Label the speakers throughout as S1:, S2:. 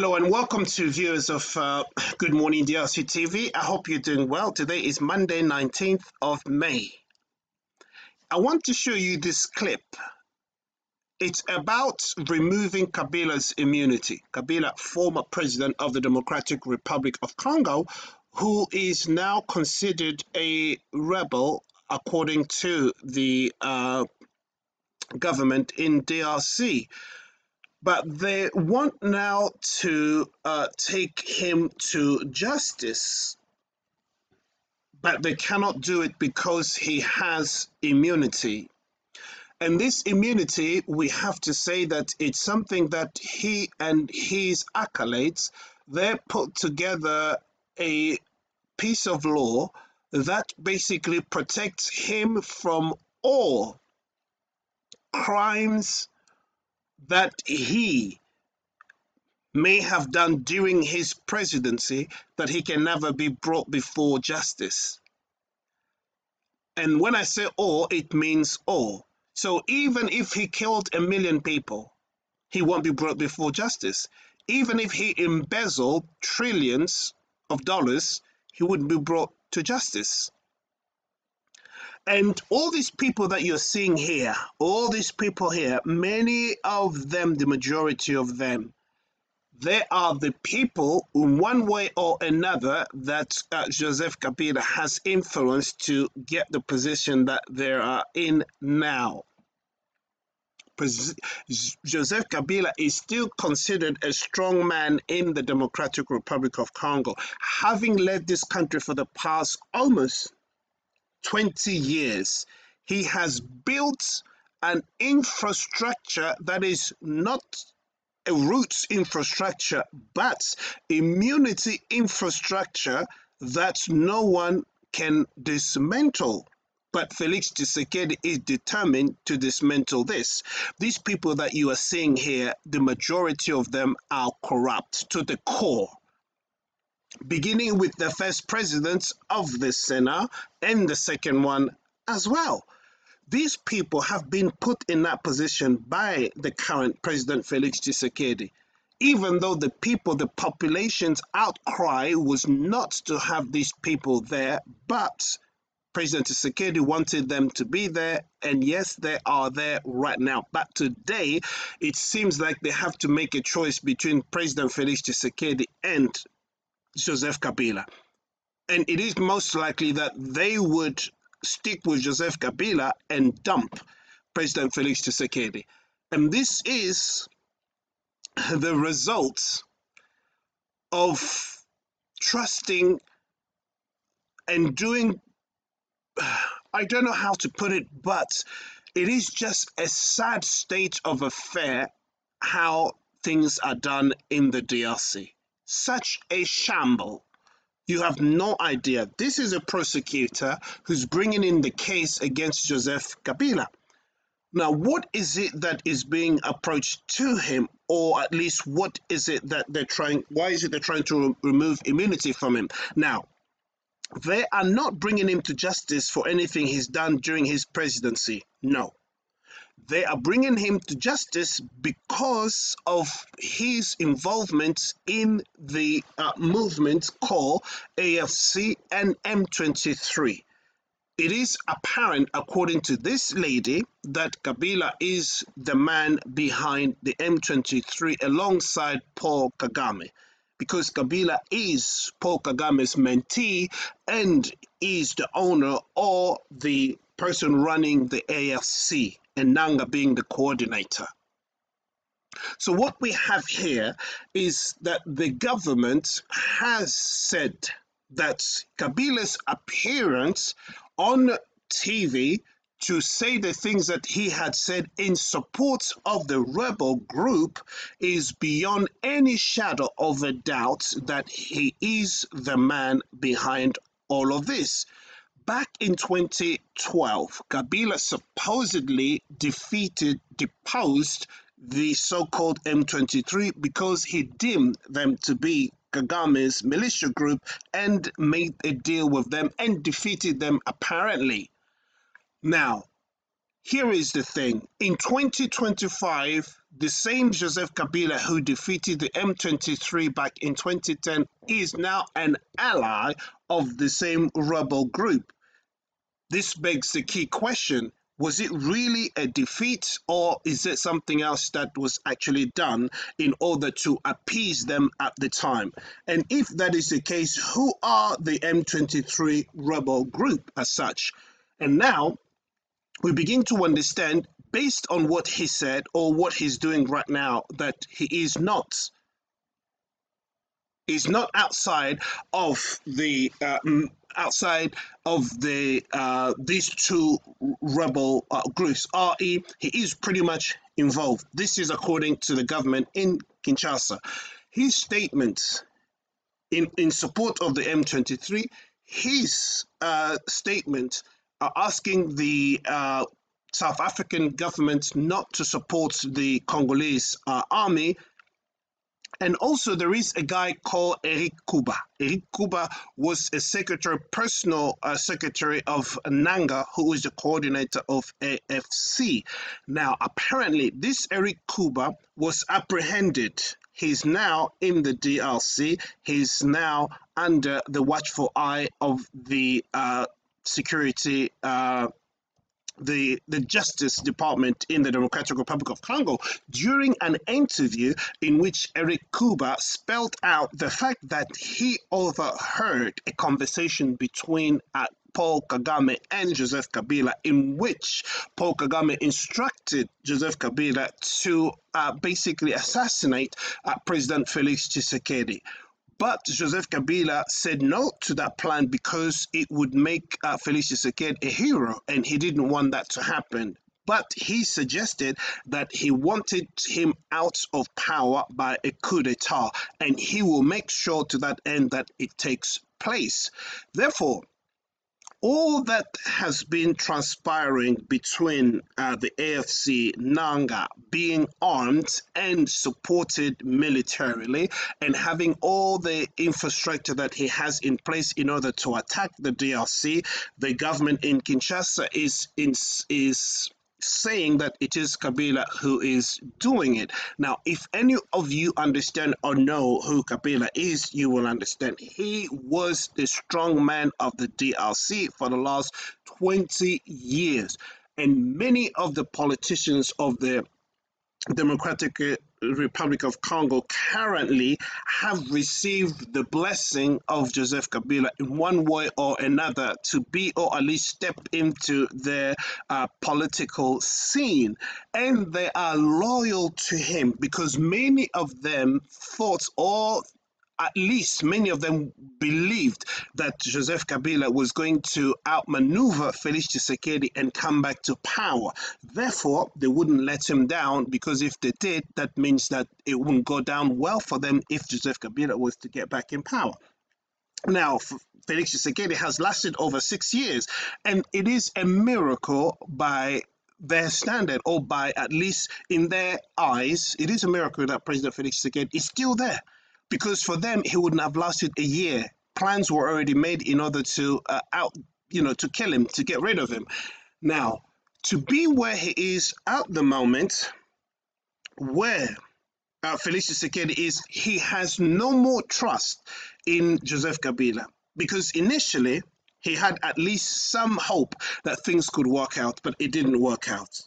S1: Hello and welcome to viewers of Good Morning DRC TV. I hope you're doing well. Today is Monday, 19th of May. I want to show you this clip. It's about removing Kabila's immunity. Kabila, former president of the Democratic Republic of Congo, who is now considered a rebel according to the government in DRC. But they want now to take him to justice, but they cannot do it because he has immunity. And this immunity, we have to say that it's something that he and his acolytes, they put together a piece of law that basically protects him from all crimes that he may have done during his presidency, that he can never be brought before justice. And when I say all, it means all. So even if he killed 1 million people, he won't be brought before justice. Even if he embezzled trillions of dollars, he wouldn't be brought to justice. And all these people that you're seeing here, all these people here, many of them, the majority of them, they are the people in one way or another that Joseph Kabila has influenced to get the position that they are in now. Joseph Kabila is still considered a strong man in the Democratic Republic of Congo, having led this country for the past almost 20 years. He has built an infrastructure that is not a roots infrastructure, but immunity infrastructure that no one can dismantle. But Félix Tshisekedi is determined to dismantle this. These people that you are seeing here, the majority of them are corrupt to the core, beginning with the first president of the Senate and the second one as well. These people have been put in that position by the current President Félix Tshisekedi, even though the people, the population's outcry was not to have these people there, but President Tshisekedi wanted them to be there, and yes, they are there right now. But today, it seems like they have to make a choice between President Félix Tshisekedi and Joseph Kabila. And it is most likely that they would stick with Joseph Kabila and dump President Félix Tshisekedi. And this is the result of trusting and doing, I don't know how to put it, but it is just a sad state of affair how things are done in the DRC. Such a shamble. You have no idea. This is a prosecutor who's bringing in the case against Joseph Kabila. Now, what is it that is being approached to him, or at least what is it that they're trying, why is it they're trying to remove immunity from him? Now, they are not bringing him to justice for anything he's done during his presidency. No. They are bringing him to justice because of his involvement in the movement called AFC and M23. It is apparent, according to this lady, that Kabila is the man behind the M23 alongside Paul Kagame, because Kabila is Paul Kagame's mentee and is the owner or the person running the AFC, and Nangaa being the coordinator. So what we have here is that the government has said that Kabila's appearance on TV to say the things that he had said in support of the rebel group is beyond any shadow of a doubt that he is the man behind all of this. Back in 2012, Kabila supposedly deposed the so-called M23 because he deemed them to be Kagame's militia group and made a deal with them and defeated them apparently. Now, here is the thing. In 2025, the same Joseph Kabila who defeated the M23 back in 2010 is now an ally of the same rebel group. This begs the key question: was it really a defeat, or is it something else that was actually done in order to appease them at the time? And if that is the case, who are the M23 rebel group as such? And now we begin to understand, based on what he said or what he's doing right now, that he is not outside of the these two rebel groups, re, he is pretty much involved. This is according to the government in Kinshasa. His statements in support of the M23, his statement asking the South African government not to support the Congolese army. And also there is a guy called Eric Kuba. Eric Kuba was a personal secretary of Nangaa, who is the coordinator of AFC. Now, apparently, this Eric Kuba was apprehended. He's now in the DRC. He's now under the watchful eye of the security the Justice Department in the Democratic Republic of Congo, during an interview in which Eric Kuba spelled out the fact that he overheard a conversation between Paul Kagame and Joseph Kabila, in which Paul Kagame instructed Joseph Kabila to basically assassinate President Félix Tshisekedi. But Joseph Kabila said no to that plan because it would make Félix Tshisekedi a hero, and he didn't want that to happen. But he suggested that he wanted him out of power by a coup d'etat, and he will make sure to that end that it takes place. Therefore, all that has been transpiring between the AFC, Nangaa, being armed and supported militarily, and having all the infrastructure that he has in place in order to attack the DRC, the government in Kinshasa is saying that it is Kabila who is doing it. Now, if any of you understand or know who Kabila is, you will understand. He was the strong man of the DRC for the last 20 years. And many of the politicians of the Democratic Republic of Congo currently have received the blessing of Joseph Kabila in one way or another to be, or at least step into the political scene. And they are loyal to him because many of them thought, or at least many of them believed, that Joseph Kabila was going to outmaneuver Félix Tshisekedi and come back to power. Therefore, they wouldn't let him down, because if they did, that means that it wouldn't go down well for them if Joseph Kabila was to get back in power. Now, Félix Tshisekedi has lasted over 6 years, and it is a miracle by their standard, or by at least in their eyes, it is a miracle that President Félix Tshisekedi is still there. Because for them, he wouldn't have lasted a year. Plans were already made in order to to kill him, to get rid of him. Now, to be where he is at the moment, where Félix Tshisekedi is, he has no more trust in Joseph Kabila. Because initially, he had at least some hope that things could work out, but it didn't work out.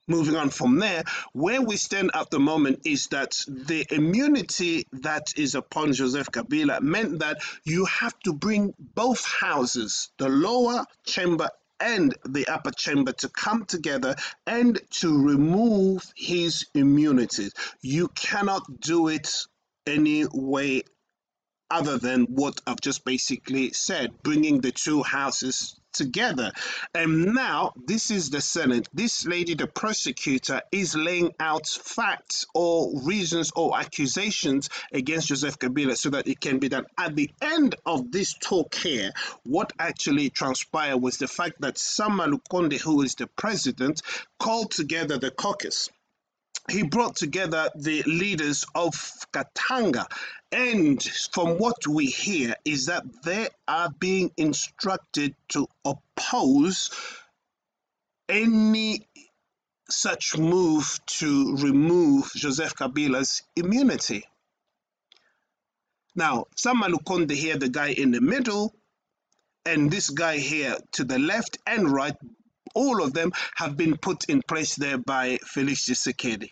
S1: Moving on from there, where we stand at the moment is that the immunity that is upon Joseph Kabila meant that you have to bring both houses, the lower chamber and the upper chamber, to come together and to remove his immunity. You cannot do it any way other than what I've just basically said, bringing the two houses together. And now this is the Senate. This lady, the prosecutor, is laying out facts or reasons or accusations against Joseph Kabila so that it can be done. At the end of this talk here, what actually transpired was the fact that Lukonde, who is the president, called together the caucus. He brought together the leaders of Katanga, and from what we hear is that they are being instructed to oppose any such move to remove Joseph Kabila's immunity. Now, Sama Lukonde here, the guy in the middle, and this guy here to the left and right, all of them have been put in place there by Félix Tshisekedi.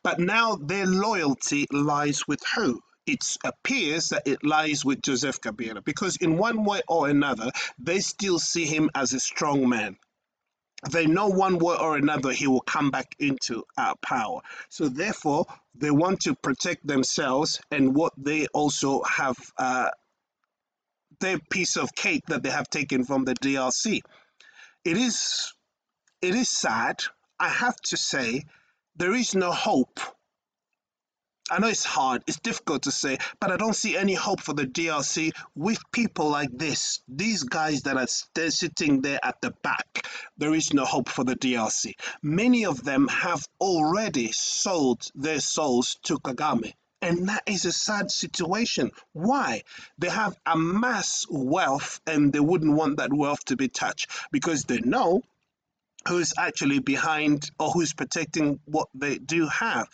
S1: But now their loyalty lies with who? It appears that it lies with Joseph Kabila, because in one way or another, they still see him as a strong man. They know one way or another he will come back into power. So therefore, they want to protect themselves and what they also have, their piece of cake that they have taken from the DRC. It is sad. I have to say, there is no hope. I know it's hard, it's difficult to say, but I don't see any hope for the DRC with people like this. These guys that are sitting there at the back, there is no hope for the DRC. Many of them have already sold their souls to Kagame. And that is a sad situation. Why? They have amassed wealth and they wouldn't want that wealth to be touched because they know who's actually behind or who's protecting what they do have.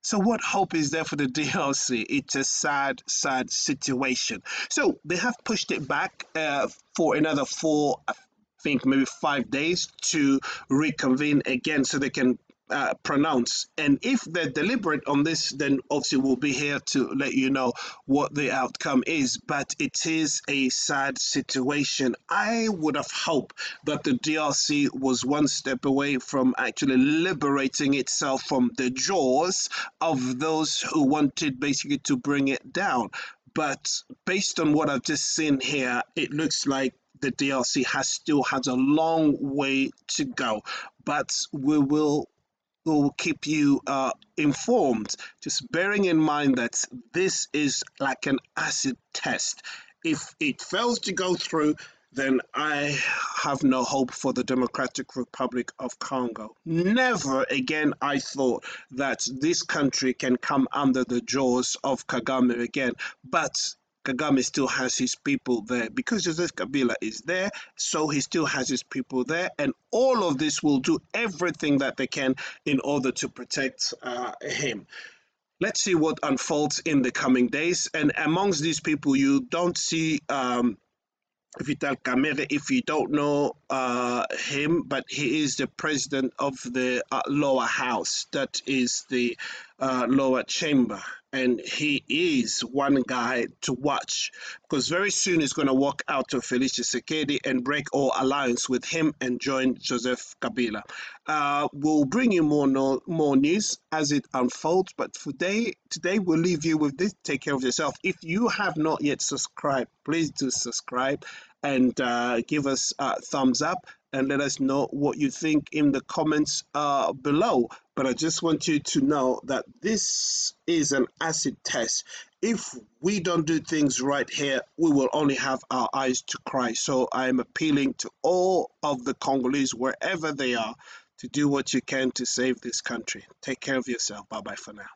S1: So what hope is there for the DRC? It's a sad, sad situation. So they have pushed it back for another 4, I think maybe 5 days to reconvene again so they can pronounce. And if they're deliberate on this, then obviously we'll be here to let you know what the outcome is. But it is a sad situation. I would have hoped that the DRC was one step away from actually liberating itself from the jaws of those who wanted basically to bring it down. But based on what I've just seen here, it looks like the DRC still has a long way to go. But we'll keep you informed, just bearing in mind that this is like an acid test. If it fails to go through, then I have no hope for the Democratic Republic of Congo. Never again I thought that this country can come under the jaws of Kagame again, but Kagame still has his people there. Because Joseph Kabila is there, so he still has his people there. And all of this will do everything that they can in order to protect him. Let's see what unfolds in the coming days. And amongst these people, you don't see Vital Kamerhe, if you don't know him, but he is the president of the lower house, that is the lower chamber. And he is one guy to watch because very soon he's going to walk out to Félix Tshisekedi and break all alliance with him and join Joseph Kabila. We'll bring you more news as it unfolds, but for today we'll leave you with this. Take care of yourself. If you have not yet subscribed, please do subscribe and give us a thumbs up and let us know what you think in the comments below. But I just want you to know that this is an acid test. If we don't do things right here, we will only have our eyes to cry. So I am appealing to all of the Congolese, wherever they are, to do what you can to save this country. Take care of yourself. Bye-bye for now.